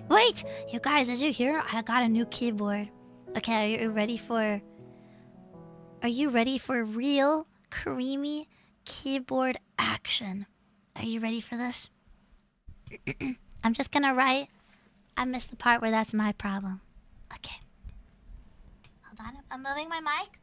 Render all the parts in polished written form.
Wait, you guys, did you hear? I got a new keyboard. Okay, are you ready for... Are you ready for real, creamy keyboard action? Are you ready for this? I'm just gonna write. I missed the part where that's my problem. Okay. Hold on, I'm moving my mic.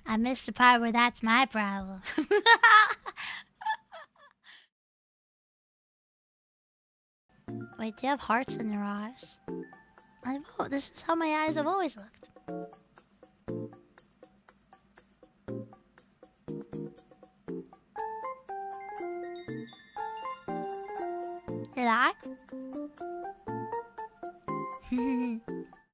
I missed the part where that's my problem. Wait, do you have hearts in your eyes? Oh, this is how my eyes have always looked. You like?